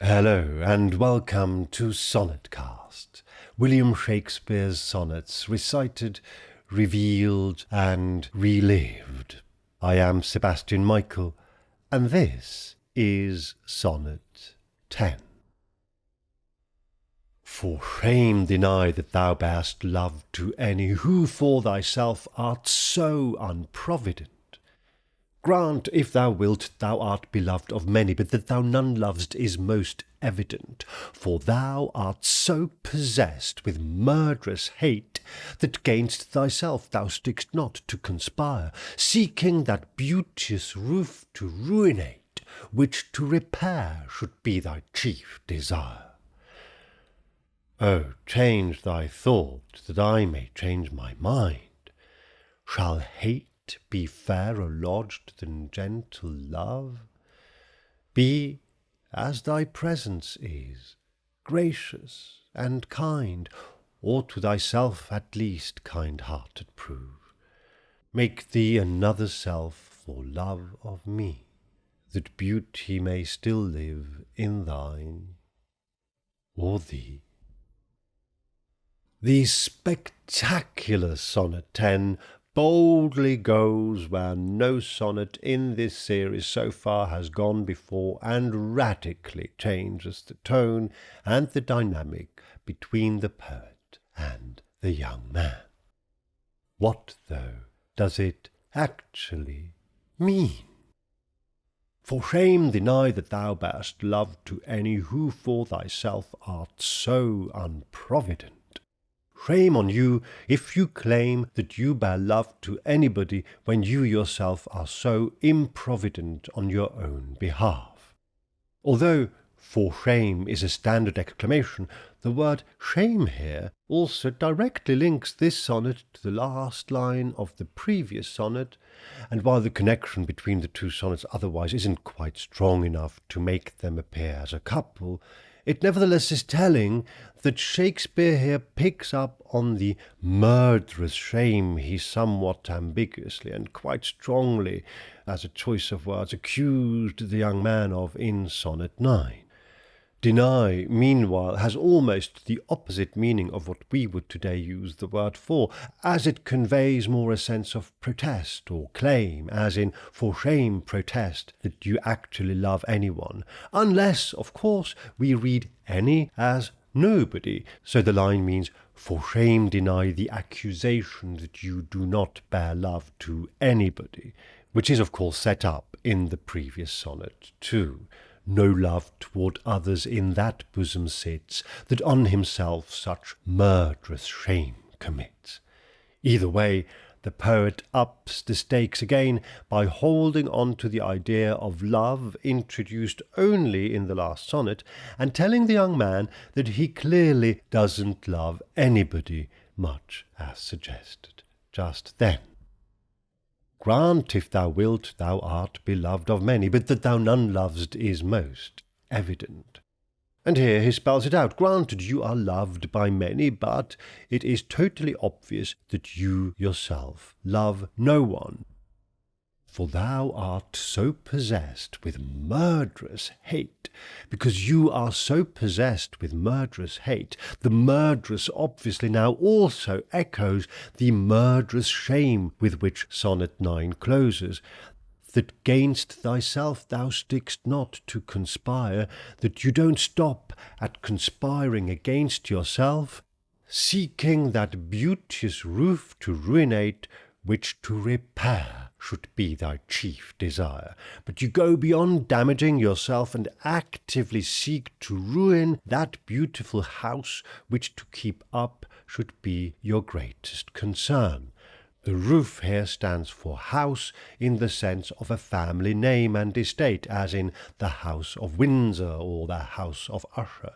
Hello and welcome to Sonnetcast, William Shakespeare's sonnets recited, revealed and relived. I am Sebastian Michael and this is Sonnet 10. For shame deny that thou bearst love to any who for thyself art so unprovident. Grant, if thou wilt, thou art beloved of many, but that thou none lovest is most evident. For thou art so possessed with murderous hate, that gainst thyself thou stick'st not to conspire, seeking that beauteous roof to ruinate, which to repair should be thy chief desire. Oh, change thy thought, that I may change my mind. Shall hate be fairer lodged than gentle love? Be, as thy presence is, gracious and kind, or to thyself at least kind-hearted prove. Make thee another self for love of me, that beauty may still live in thine or thee. The spectacular Sonnet 10 boldly goes where no sonnet in this series so far has gone before, and radically changes the tone and the dynamic between the poet and the young man. What, though, does it actually mean? For shame deny that thou bearst love to any who for thyself art so unprovident. Shame on you if you claim that you bear love to anybody when you yourself are so improvident on your own behalf. Although for shame is a standard exclamation, the word shame here also directly links this sonnet to the last line of the previous sonnet, and while the connection between the two sonnets otherwise isn't quite strong enough to make them appear as a couple, it nevertheless is telling that Shakespeare here picks up on the murderous shame he somewhat ambiguously and quite strongly, as a choice of words, accused the young man of in Sonnet 9. Deny, meanwhile, has almost the opposite meaning of what we would today use the word for, as it conveys more a sense of protest or claim, as in, for shame protest that you actually love anyone, unless, of course, we read any as nobody, so the line means, for shame deny the accusation that you do not bear love to anybody, which is, of course, set up in the previous sonnet too. No love toward others in that bosom sits, that on himself such murderous shame commits. Either way, the poet ups the stakes again by holding on to the idea of love introduced only in the last sonnet, and telling the young man that he clearly doesn't love anybody, much as suggested just then. Grant, if thou wilt, thou art beloved of many, but that thou none lovest is most evident. And here he spells it out. Granted, you are loved by many, but it is totally obvious that you yourself love no one. For thou art so possessed with murderous hate, because you are so possessed with murderous hate, the murderous obviously now also echoes the murderous shame with which Sonnet 9 closes, that gainst thyself thou stick'st not to conspire, that you don't stop at conspiring against yourself, seeking that beauteous roof to ruinate, which to repair should be thy chief desire. But you go beyond damaging yourself and actively seek to ruin that beautiful house which to keep up should be your greatest concern. The roof here stands for house in the sense of a family name and estate, as in the House of Windsor or the House of Usher.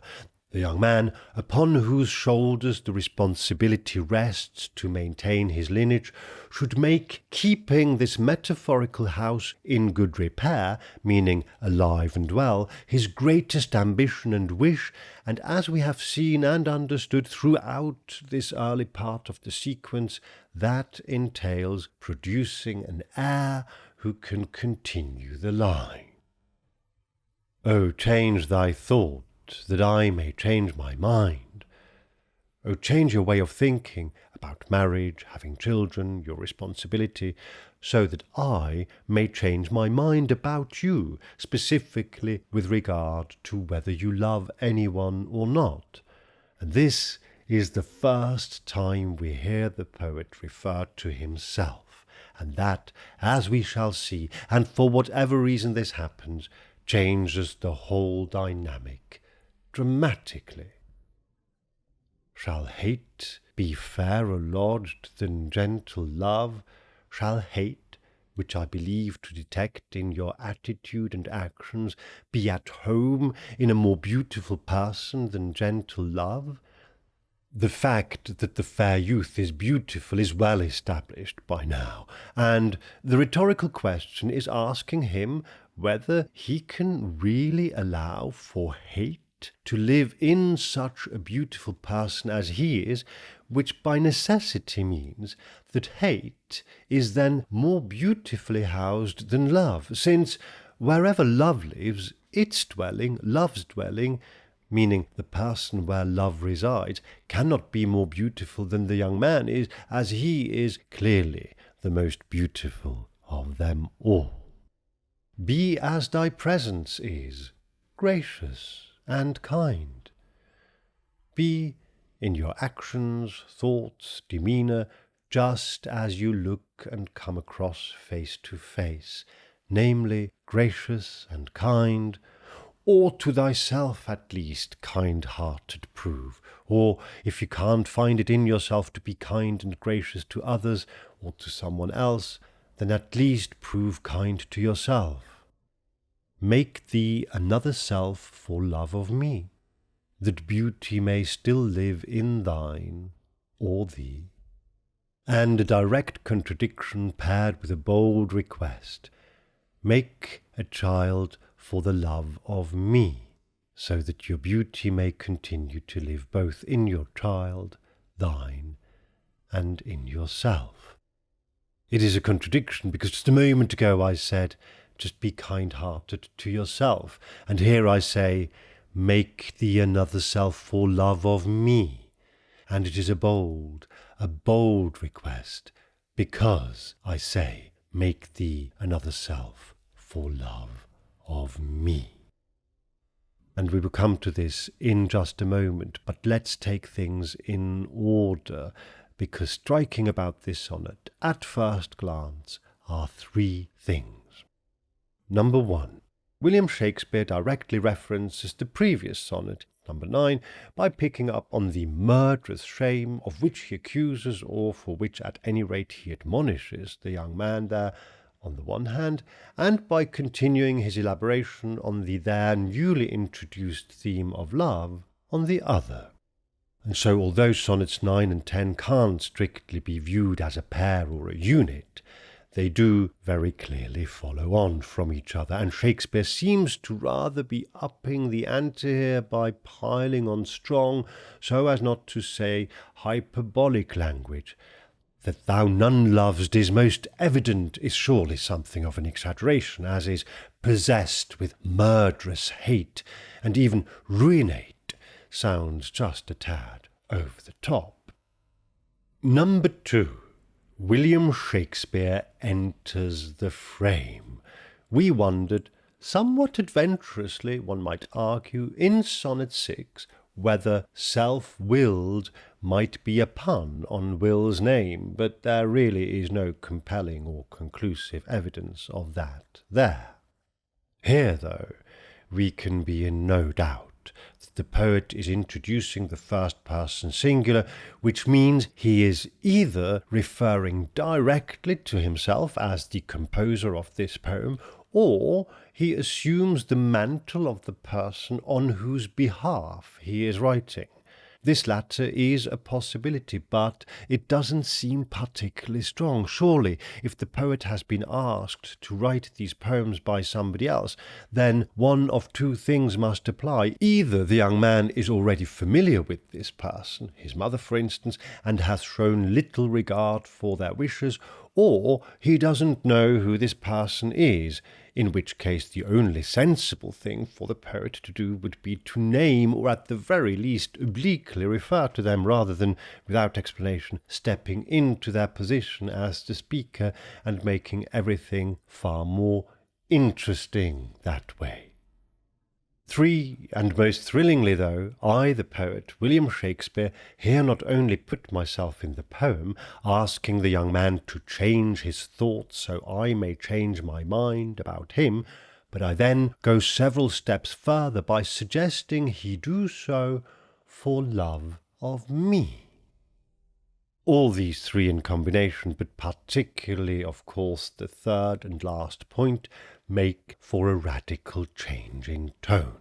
The young man, upon whose shoulders the responsibility rests to maintain his lineage, should make keeping this metaphorical house in good repair, meaning alive and well, his greatest ambition and wish, and as we have seen and understood throughout this early part of the sequence, that entails producing an heir who can continue the line. O change thy thought, that I may change my mind. O change your way of thinking about marriage, having children, your responsibility, so that I may change my mind about you, specifically with regard to whether you love anyone or not. And this is the first time we hear the poet refer to himself, and that, as we shall see, and for whatever reason this happens, changes the whole dynamic dramatically. Shall hate be fairer lodged than gentle love? Shall hate, which I believe to detect in your attitude and actions, be at home in a more beautiful person than gentle love? The fact that the fair youth is beautiful is well established by now, and the rhetorical question is asking him whether he can really allow for hate to live in such a beautiful person as he is, which by necessity means that hate is then more beautifully housed than love, since wherever love lives, its dwelling, love's dwelling, meaning the person where love resides, cannot be more beautiful than the young man is, as he is clearly the most beautiful of them all. Be as thy presence is, gracious and kind. Be in your actions, thoughts, demeanour, just as you look and come across face to face, namely gracious and kind, or to thyself at least kind-hearted prove, or if you can't find it in yourself to be kind and gracious to others or to someone else, then at least prove kind to yourself. Make thee another self for love of me, that beauty may still live in thine or thee. And a direct contradiction paired with a bold request. Make a child for the love of me, so that your beauty may continue to live both in your child, thine, and in yourself. It is a contradiction because just a moment ago I said, just be kind-hearted to yourself, and here I say, make thee another self for love of me, and it is a bold request, because I say, make thee another self for love of me. And we will come to this in just a moment, but let's take things in order, because striking about this sonnet at first glance are three things. Number 1. William Shakespeare directly references the previous sonnet, number 9, by picking up on the murderous shame of which he accuses, or for which at any rate he admonishes the young man there, on the one hand, and by continuing his elaboration on the there newly introduced theme of love on the other. And so although sonnets 9 and 10 can't strictly be viewed as a pair or a unit, they do very clearly follow on from each other, and Shakespeare seems to rather be upping the ante here by piling on strong, so as not to say hyperbolic language. That thou none lovest is most evident is surely something of an exaggeration, as is possessed with murderous hate, and even ruinate sounds just a tad over the top. Number 2. William Shakespeare enters the frame. We wondered, somewhat adventurously one might argue, in Sonnet 6, whether self-willed might be a pun on Will's name, but there really is no compelling or conclusive evidence of that there. Here, though, we can be in no doubt that the poet is introducing the first-person singular, which means he is either referring directly to himself as the composer of this poem, or he assumes the mantle of the person on whose behalf he is writing. This latter is a possibility, but it doesn't seem particularly strong. Surely, if the poet has been asked to write these poems by somebody else, then one of two things must apply. Either the young man is already familiar with this person, his mother for instance, and has shown little regard for their wishes, or he doesn't know who this person is, in which case the only sensible thing for the poet to do would be to name, or at the very least obliquely refer to them, rather than, without explanation, stepping into their position as the speaker and making everything far more interesting that way. And most thrillingly though, I, the poet, William Shakespeare, here not only put myself in the poem, asking the young man to change his thoughts so I may change my mind about him, but I then go several steps further by suggesting he do so for love of me. All these three in combination, but particularly, of course, the third and last point, make for a radical change in tone.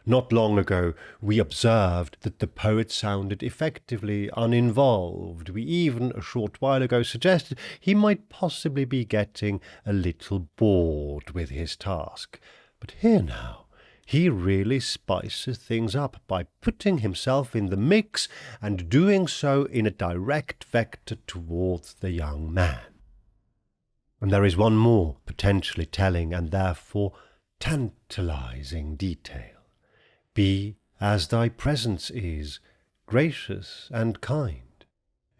Not long ago we observed that the poet sounded effectively uninvolved. We even a short while ago suggested he might possibly be getting a little bored with his task. But here now, he really spices things up by putting himself in the mix and doing so in a direct vector towards the young man. And there is one more potentially telling and therefore tantalizing detail. Be as thy presence is, gracious and kind.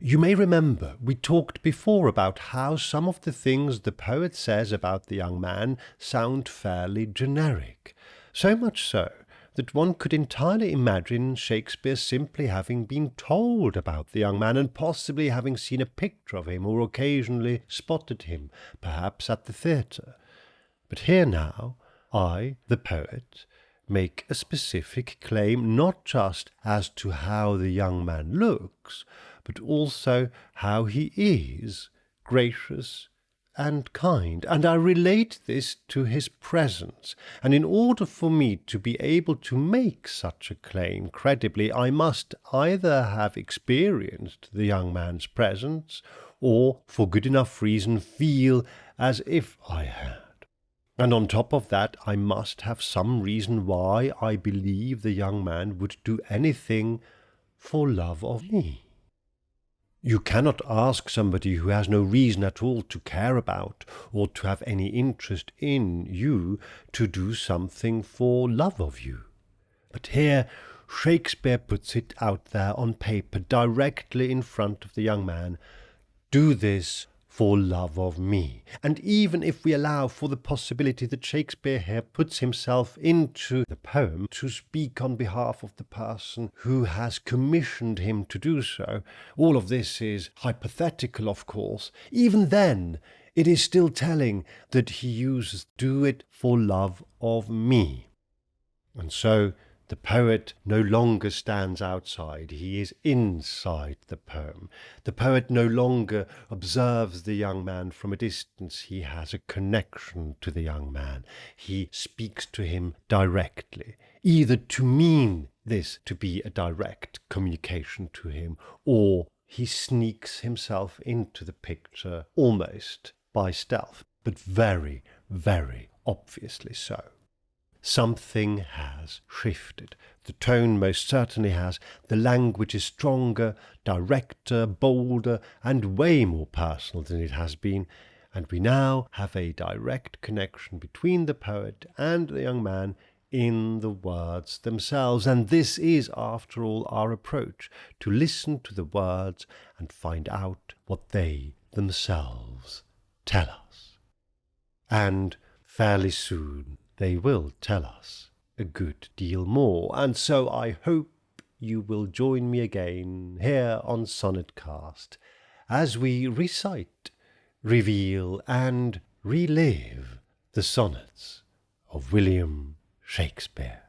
You may remember we talked before about how some of the things the poet says about the young man sound fairly generic, so much so that one could entirely imagine Shakespeare simply having been told about the young man and possibly having seen a picture of him or occasionally spotted him, perhaps at the theatre. But here now, I, the poet, make a specific claim not just as to how the young man looks, but also how he is, gracious and kind, and I relate this to his presence. And in order for me to be able to make such a claim credibly, I must either have experienced the young man's presence, or, for good enough reason, feel as if I had. And on top of that, I must have some reason why I believe the young man would do anything for love of me. You cannot ask somebody who has no reason at all to care about or to have any interest in you to do something for love of you. But here Shakespeare puts it out there on paper directly in front of the young man. Do this for love of me. And even if we allow for the possibility that Shakespeare here puts himself into the poem to speak on behalf of the person who has commissioned him to do so, all of this is hypothetical, of course. Even then, it is still telling that he uses do it for love of me. And so the poet no longer stands outside, he is inside the poem. The poet no longer observes the young man from a distance, he has a connection to the young man. He speaks to him directly, either to mean this to be a direct communication to him, or he sneaks himself into the picture almost by stealth, but very, very obviously so. Something has shifted. The tone most certainly has. The language is stronger, directer, bolder, and way more personal than it has been. And we now have a direct connection between the poet and the young man in the words themselves. And this is, after all, our approach, to listen to the words and find out what they themselves tell us. And fairly soon they will tell us a good deal more, and so I hope you will join me again here on Sonnetcast as we recite, reveal and relive the sonnets of William Shakespeare.